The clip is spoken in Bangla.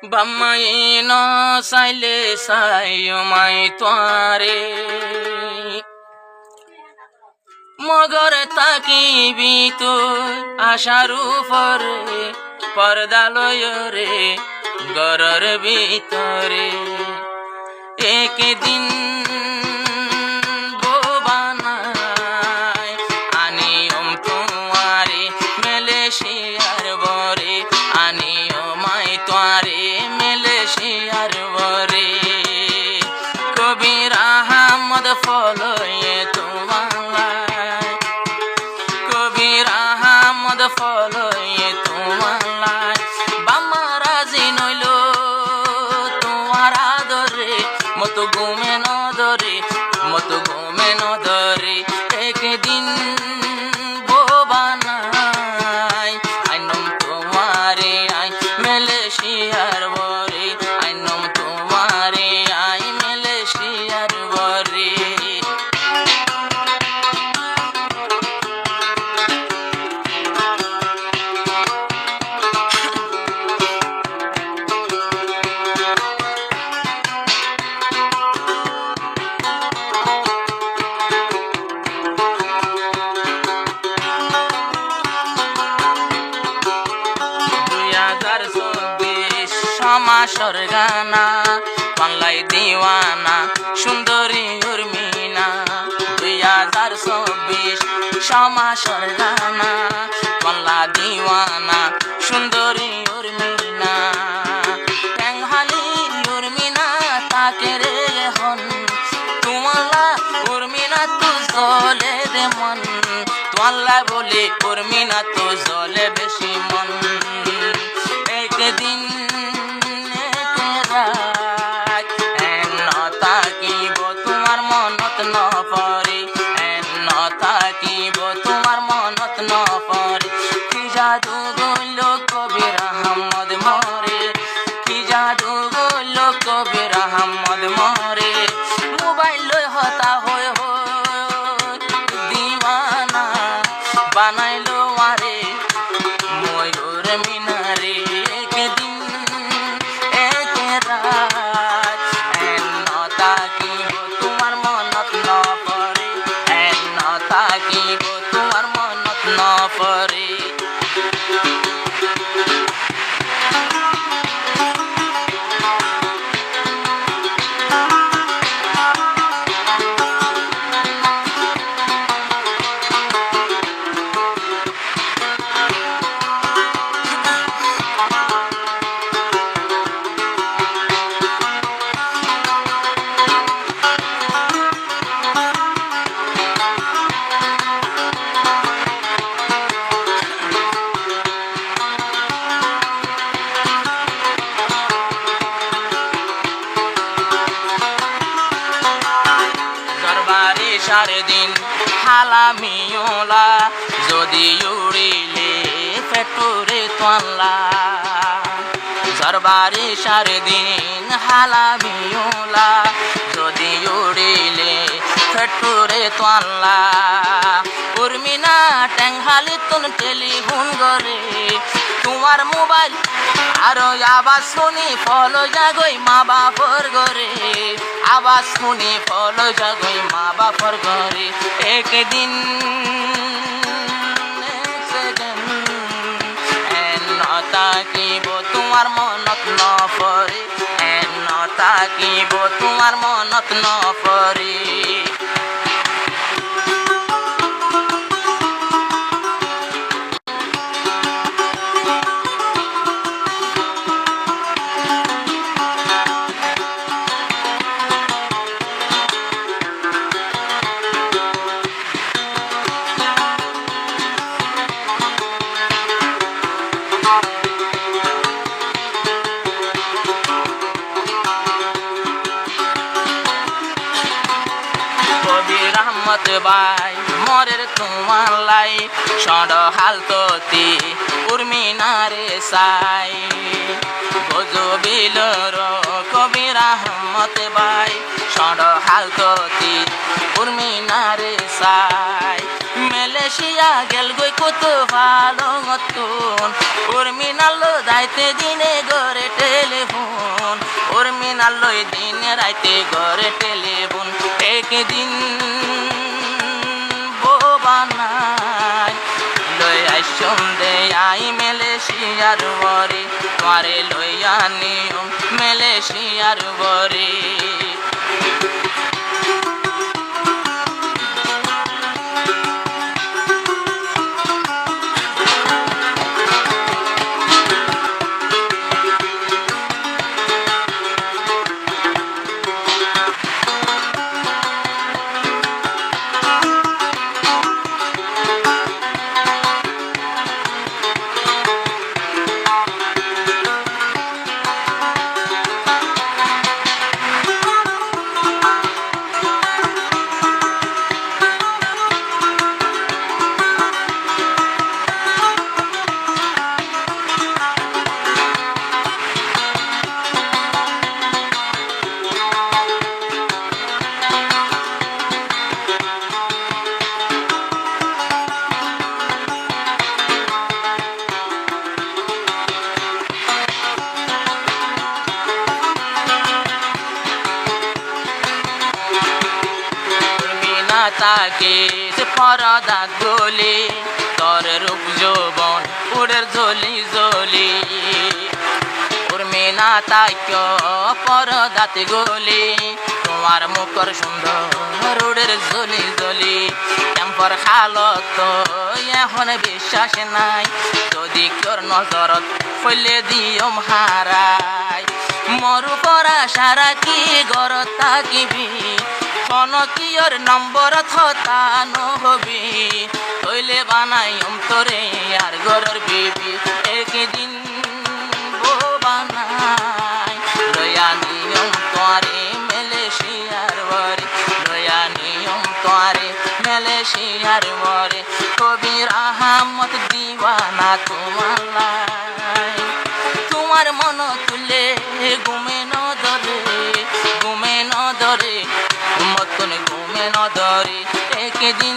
বাম্মাই ন চাইলে চাইও মাই তোয়ারে মগরে তাকিবি তুই আশার উপরে পর্দালয় রে গরর ভিতরে একদিন আনিয়ম তোমারে মেলেশিয়ার বরে আনিয়ম মাই তোয়ারে মেলেশিয়ার বরে কবির আহমদ ফলয়ে তোমার কবির আহমদ ফলয়ে তোমার বাম্মা রাজি নইল তোমার আদরে মতো ঘুমে নদরে মতো ঘুমে নদরে একদিন বোবানাই আইনম তোমারে আই মেলেশিয়ার বরে আইনম তোমারে আই মেলেশিয়ার বরে সমাসর গানা বাংলায় দিওয়ানা সুন্দরী উর্মিনা 2024 সমাসর গানা বাংলা দিওয়ানা সুন্দরী উর্মিনা ট্যাংহালি উর্মিনা তাকে রে হন তোমাল্লা উর্মিনা তু জলে রে মন তোমাল্লা বলে উর্মিনা তু জলে বেশি মন একদিন থাকিব তোমার মনত নপরে থাকিব তোমার মনত নপরে কি জাদু গইল কবির আহমদ মরে কি জাদু গইল কবির আহমদ মরে মোবাইল হতা হয়ে দিওয়ানা বানাইলো আরে ময়ূর মিনারে একদিন এক রাত থাকিব তোমার মনত নপরে থাকিব তোমার মনত নপরে সারে দিন হালামিওলা যদি উড়িলে পেটুরে তোয়াল্লা সরবারে সারে দিন হালামিওলা যদি উড়িলে পেটুরে তোয়াল্লা উর্মিনা ট্যাংহালি তুন টেলিফোন করে তোমার মোবাইল আরো আবার শুনি ফলো জাগই মা বাপর ঘরে আবার শুনি ফলো জাগই মা বাপর ঘরে একদিন থাকিব তোমার মনত নপরে থাকিব তোমার মনত নপরে রহমত বাই মরের তোমার লাই সড হালততি উর্মিনারে সাই গজবিল কবির রহমত বাই সড হালততি উর্মিনারে সাই মেলেশিয়া গেল গই কত ভালো মতন উর্মিনাল যাইতে দিনে ঘরে টেলিফোন লই দিন রাইতে ঘরে টেলিফোন একদিন বানাই লই আই সন্ধে আই মালয়েশিয়ার বরে তোমারে লইয়া নিও মালয়েশিয়ার বরে তাকে পরদা গলি তোর রূপ যৌবন উড়ের ঝলি ঝলি উর্মিনা তাক পরদাতে গলি তোমার মুখর সুন্দর উড়ের ঝলি ঝলি কেম্পর হালত এখন বিশ্বাস নাই যদি তোর নজরত ফলে দিও হারাই মরু পরা সারা কি ঘর থাকিবি কনকিয়র নম্বর থতা নহবি হইলে বানাই অন্তরে আর ঘরের বিবি একদিন বানাই লয়া নিয়ম তোরে মালয়েশিয়ার বরে লয়া নিয়ম তোরে মালয়েশিয়ার বরে কবির আহমদ দিওয়ানা তোমার মন তুলে ঘুমে ন ধরে মতন ঘুমে ন ধরে একদিন